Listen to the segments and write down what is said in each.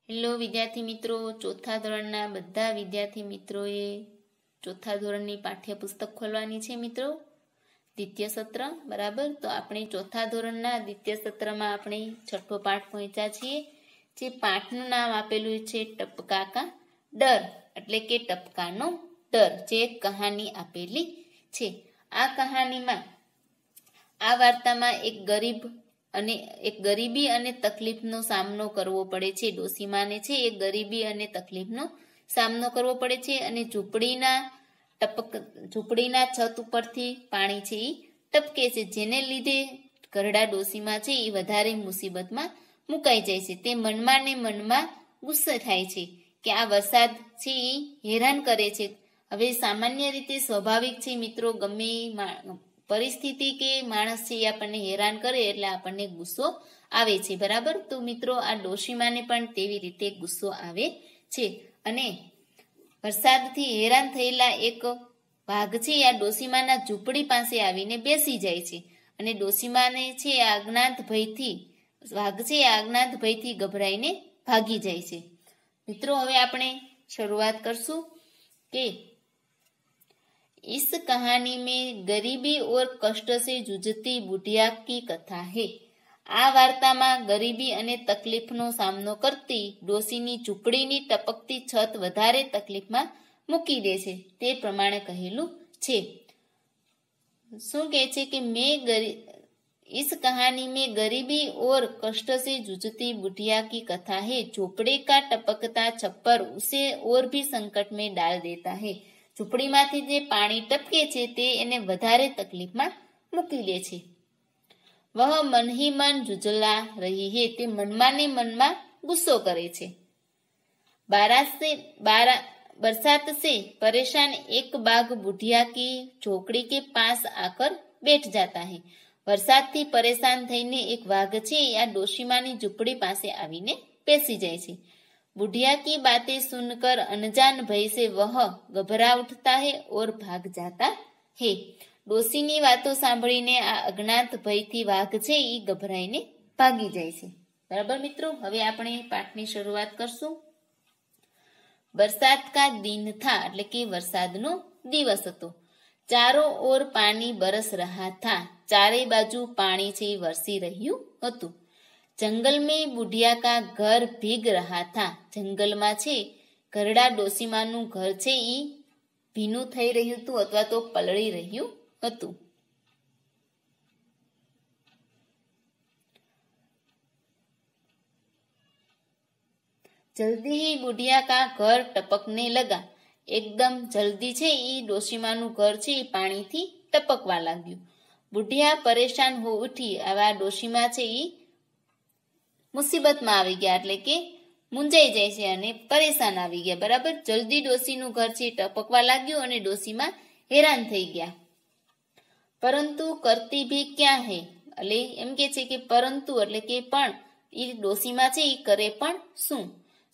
Hello વિદ્યાર્થી મિત્રો, ચોથા ધોરણના બધા વિદ્યાર્થી મિત્રોએ ચોથા ધોરણની પાઠ્યપુસ્તક ખોલવાની છે મિત્રો, દ્વિતીય સત્ર. બરાબર, તો આપણે ચોથા ધોરણના દ્વિતીય સત્રમાં આપણે છઠ્ઠો પાઠ પહોંચ્યા છીએ. જે પાઠનું નામ આપેલું છે ટપકા કા ડર, એટલે કે ટપકાનો ડર, જે એક કહાની આપેલી છે. આ કહાનીમાં, આ વાર્તામાં એક ગરીબી અને તકલીફનો સામનો કરવો પડે છે. ડોસીમાને છે એ ગરીબી અને તકલીફનો સામનો કરવો પડે છે અને ઝૂંપડીના છત ઉપરથી પાણી છે એ ટપકે છે, જેને લીધે ઘરડા ડોસીમા છે એ વધારે મુસીબતમાં મુકાઈ જાય છે. તે મનમાં ને મનમાં ગુસ્સે થાય છે કે આ વરસાદ છે એ હેરાન કરે છે. હવે સામાન્ય રીતે સ્વાભાવિક છે મિત્રો, ગમે પરિસ્થિતિ કે માણસ છે એ આપણને હેરાન કરે એટલે આપણને ગુસ્સો આવે છે. બરાબર, તો મિત્રો આ ડોશીમાને પણ તેવી રીતે ગુસ્સો આવે છે અને વરસાદથી હેરાન થયેલા એક વાઘ છે આ ડોશીમાના ઝૂંપડી પાસે આવીને બેસી જાય છે અને ડોશીમાને છે વાઘ છે અજ્ઞાત ભયથી ગભરાઈને ભાગી જાય છે. મિત્રો હવે આપણે શરૂઆત કરશું કે इस कहानी में गरीबी और कष्ट से जूझती बुढ़िया की कथा है. આ વાર્તામાં ગરીબી અને તકલીફનો સામનો કરતી ડોસીની ઝૂંપડીની ટપકતી છત વધારે તકલીફમાં મૂકી દે છે, તે પ્રમાણે કહેલું છે. શું કહે છે કે इस कहानी में गरीबी और कष्ट से जूझती बुढ़िया की कथा है. झोपड़े का टपकता छप्पर उसे और भी संकट में डाल देता है. ઝૂંપડીમાંથી જે પાણી ટપકે છે તે એને વધારે તકલીફમાં મૂકી દે છે. વહ મન હી મન ઝુંઝલા રહી હે, તે મનમાં ને મનમાં ગુસ્સો કરે છે. बरसात से परेशान एक बाघ बुढ़िया की झोपड़ी के पास आकर बैठ जाता है. વરસાદથી પરેશાન થઈને એક વાઘ છે આ ડોશીમાની ઝૂંપડી પાસે આવીને બેસી જાય છે. बुढ़िया की बातें सुनकर अनजान भय से वह घबरा उठता है और भाग जाता है. ડોસીની વાતો સાંભળીને આ અજ્ઞાત ભયથી વાઘ છે એ ગભરાઈને ભાગી જાય છે. બરાબર મિત્રો, હવે આપણે પાઠની શરૂઆત કરશું. બરસાત કા દિન થા, એટલે કે વરસાદનો દિવસ હતો. ચારો ઓર પાણી બરસ રહા થા, ચારે બાજુ પાણી છે એ વરસી રહ્યું હતું. जंगल में बुढ़िया का घर भीग रहा था, જંગલમાં છે ઘરડા ડોસીમાનું ઘર છે એ ભીનું થઈ રહ્યું હતું અથવા તો પલળી રહ્યું હતું. જલ્દી ही बुढ़िया का घर टपकने लगा. એકદમ જલ્દી છે એ ડોસીમાનું ઘર છે એ પાણીથી ટપકવા લાગ્યું. बुढ़िया परेशान हो उठी. આવા ડોસીમા છે એ મુસીબતમાં આવી ગયા, એટલે કે મૂંઝાઈ જાય છે અને પરેશાન આવી ગયા. બરાબર, જલ્દી ડોસીનું ઘર છે ટપકવા લાગ્યું અને ડોસીમાં હેરાન થઈ ગયા. પરંતુ કરતી ભી ક્યાં હે, એટલે એમ કે છે કે પરંતુ એટલે કે પણ, એ ડોસીમાં છે એ કરે પણ શું.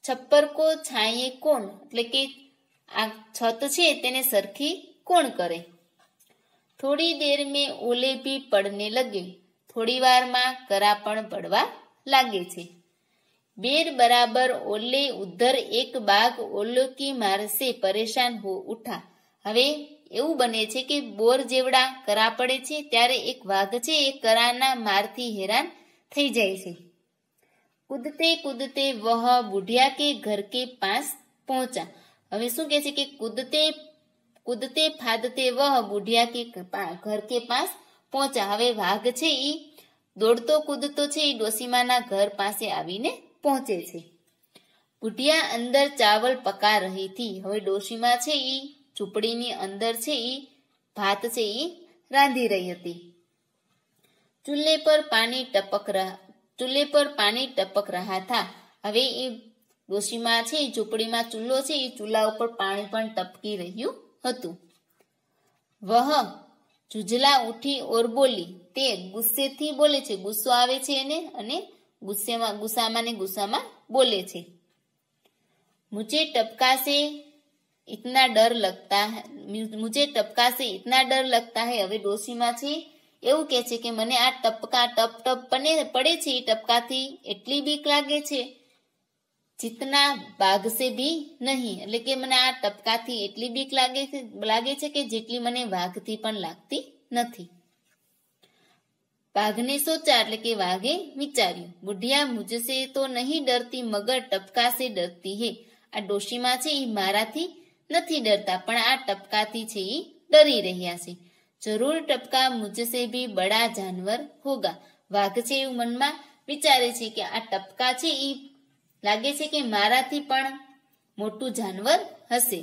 છપ્પર કો છાંયે કોણ, એટલે કે આ છત છે તેને સરખી કોણ કરે. થોડી દેર મેં ઓલે ભી પડને લગે, થોડી વારમાં કરા પણ પડવા લાગે છે. બેર બરાબર ઓલે ઉધર એક બાગ ઓલો કી માર સે પરેશાન હો ઉઠા. હવે એવું બને છે કે બોર જેવડા કરા પડે છે ત્યારે એક વાઘ છે એ કરાના મારથી હેરાન થઈ જાય છે. કૂદતે કૂદતે વહ બુઢિયા કે ઘર કે પાસ પહોંચા. હવે શું કહે છે કે કૂદતે ફાદતે વહ બુઢિયા કે ઘર કે પાસ પહોંચા. હવે વાઘ છે એ દોડતો કૂદતો છે એ ડોસીમાના ઘર પાસે આવીને પહોંચે છે. બુઢિયા અંદર ચાવલ પકા રહી થી. હવે ડોસીમા છે એ ઝૂંપડીની અંદર છે એ ભાત છે એ રાંધી રહી હતી. ચૂલે પર પાણી ટપક રહા થા. હવે એ ડોસીમા છે એ ઝૂંપડીમાં ચૂલો છે એ ચૂલા ઉપર પાણી પણ ટપકી રહ્યું હતું. વહ ઝુંઝલા ઉઠી ઓર બોલી, તે ગુસ્સેથી બોલે છે, ગુસ્સો આવે છે એને અને ગુસ્સામાં બોલે છે. મુझे टपका से इतना डर लगता है. હવે ડોસીમાં છે એવું કે છે કે મને આ ટપકા ટપ ટપ પડે છે એ ટપકાથી એટલી બીક લાગે છે जितना बाघ से भी नहीं, એટલે કે મને આ ટપકાથી એટલી બીક લાગે છે કે જેટલી મને વાઘથી પણ લાગતી નથી। बाघने सोचा એટલે કે વાઘે વિચાર્યું, બુઢિયા મુझसे तो नहीं डरती मगर टपका से डरती है। આ ડોશીમાં છે એ મારાથી નથી ડરતા પણ આ ટપકાથી છે એ ડરી રહ્યા છે। જરૂર ટપકા મુझसे भी बड़ा जानवर होगा। વાઘ છે એવું મનમાં વિચારે છે કે આ ટપકા છે એ लागे छे कि माराथी पण मोटू जानवर हसे।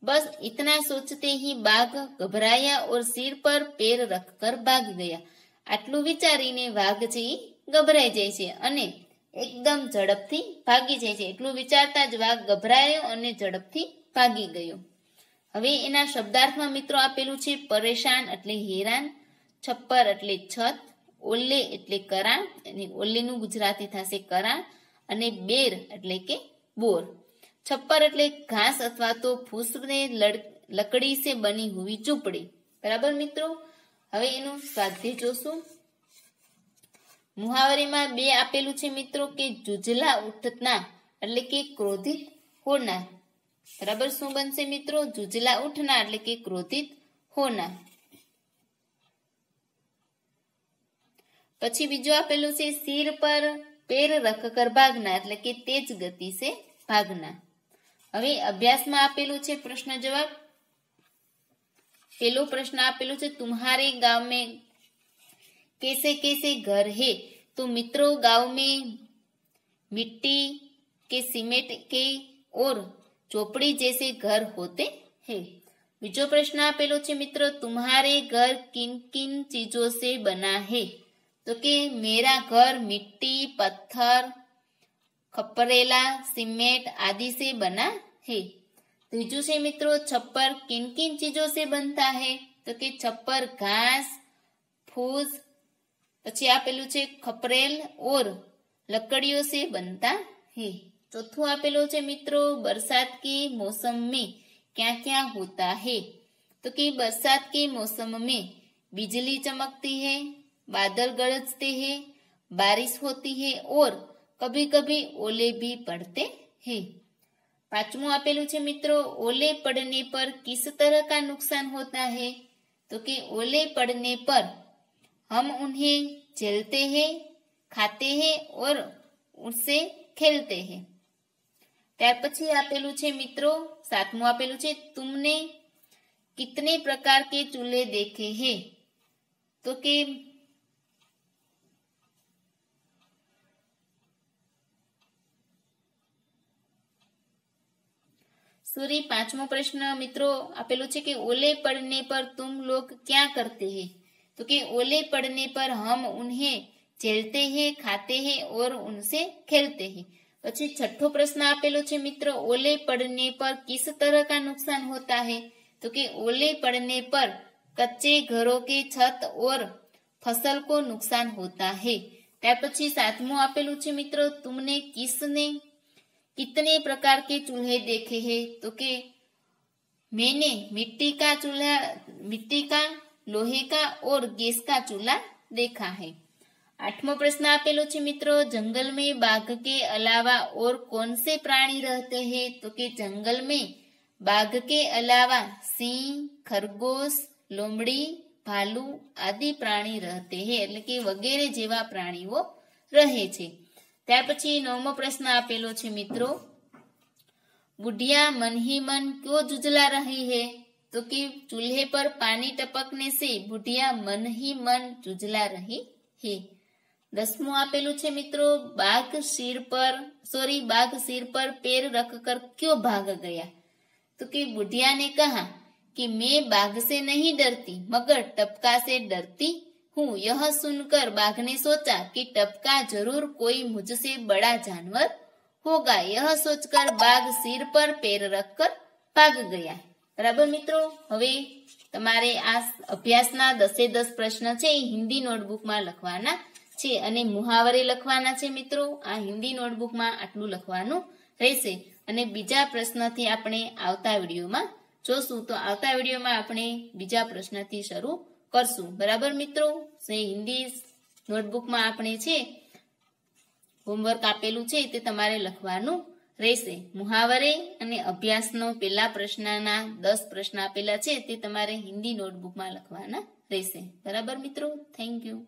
बस इतना सोचते ही बाघ घबराया और सिर पर पैर रखकर भाग गया। आटलू विचारीने वाघ छे गभराई जाय छे अने एकदम झड़पथी भागी जाय छे। એટલું વિચારતા જ વાઘ ગભરાયો અને ઝડપથી ભાગી ગયો। હવે એના શબ્દાર્થમાં મિત્રો આપેલું છે પરેશાન એટલે હેરાન, છપ્પર એટલે છત, ઓલ્લે એટલે કરાણ અને ઓલ્લેનું ગુજરાતી થશે કરાણ અને બેર એટલે કે બોર। छप्पर એટલે घास अथवा तो फूस ने लकड़ी से बनी हुई झूंपड़ी। बराबर मित्रों, હવે એનું સ્વાધ્યાય જોશું। મુહાવરીમાં બે આપેલું છે મિત્રો કે જુજલા ઉઠના એટલે કે ક્રોધિત હોનાર। બરાબર શું બનશે મિત્રો? જુજલા ઉઠના એટલે કે ક્રોધિત હોનાર। પછી બીજું આપેલું છે સિર પર पैर रखकर भागना એટલે કે तेज गति से भागना। હવે અભ્યાસમાં આપેલું છે પ્રશ્ન જવાબ। पहलो प्रश्न आपेलो छे तुम्हारे गांव में कैसे कैसे घर है? तो मित्रों गांव में मिट्टी के, सीमेंट के और झोपड़ी जैसे घर होते हैं। बीजो प्रश्न आपेलो छे मित्रों तुम्हारे घर किन किन चीजों से बना है? तो कि मेरा घर मिट्टी, पत्थर, खपरेला, सीमेंट आदि से बना है। तीजू से मित्रों छप्पर किन किन चीजों से बनता है? तो कि छप्पर घास, फूस, पछी आपेलू छे खपरेल और लकड़ियों से बनता है। चौथुं आपेलू छे मित्रों बरसात के मौसम में क्या क्या होता है? तो कि बरसात के मौसम में बिजली चमकती है, बादल गरजते हैं, बारिश होती है और कभी कभी ओले भी पड़ते हैं। पांचवुं आपेलू छे मित्रों ओले पड़ने पर किस तरह का नुकसान होता है? तो कि ओले पड़ने पर हम उन्हें झेलते हैं, खाते हैं और उससे खेलते हैं। त्यार पछी आपेलू छे मित्रों सातमुं आपेलू छे तुमने कितने प्रकार के चूल्हे देखे हैं? तो कि सूरी पांचमो प्रश्न मित्रों आपेलो छे कि ओले पड़ने पर तुम लोग क्या करते हैं? तो कि ओले पड़ने पर हम उन्हें झेलते हैं, खाते हैं और उनसे खेलते हैं। पछी छठो प्रश्न आपेलो छे मित्रों ओले पड़ने पर किस तरह का नुकसान होता है? तो कि ओले पड़ने पर कच्चे घरों के छत और फसल को नुकसान होता है। त्यार पछी सातमो आपेलू छे मित्रों तुमने कितने प्रकार के चूल्हे देखे हैं? तो कि मैंने मिट्टी का, लोहे का और गैस का चूल्हा देखा है। आठवां प्रश्न आपेलो छे मित्रों जंगल में बाघ के अलावा और कौन से प्राणी रहते हैं? तो कि जंगल में बाघ के अलावा सिंह, खरगोश, लोमड़ी, भालू आदि प्राणी रहते हैं એટલે કે વગેરે જેવા પ્રાણીઓ રહે છે। ત્યાર પછી નવમો પ્રશ્ન આપેલો છે મિત્રો बुढ़िया मन ही मन क्यों जुझला रही है? तो कि चूल्हे पर पानी टपकने से बुढ़िया मन ही मन जुझला रही है। दसमो आपेलू छे मित्रों बाघ सिर पर पैर रखकर क्यों भाग गया? तो कि बुढ़िया ने कहा कि मैं बाघ से नहीं डरती मगर टपका से डरती हूँ। यह सुनकर बाघ ने सोचा कि टपका जरूर कोई मुझसे बड़ा जानवर होगा। यह सोचकर बाघ सिर पर पैर रखकर भाग गया। बराबर मित्रों હવે તમારે આ અભ્યાસના 10 પ્રશ્ન છે એ હિન્દી નોટબુકમાં લખવાના છે અને મુહાવરે લખવાના છે મિત્રો। આ હિન્દી નોટબુકમાં આટલું લખવાનું રહેશે અને બીજા પ્રશ્નથી આપણે આવતા વિડીયોમાં જોશું। તો આવતા વિડીયોમાં આપણે બીજા પ્રશ્નથી શરૂ કરશું। બરાબર મિત્રો, હિન્દી નોટબુકમાં આપણે છે હોમવર્ક આપેલું છે તે તમારે લખવાનું રહેશે. મુહાવરે અને અભ્યાસનો પેલા પ્રશ્નના 10 પ્રશ્ન આપેલા છે તે તમારે હિન્દી નોટબુકમાં લખવાના રહેશે. બરાબર મિત્રો, થેન્ક યુ.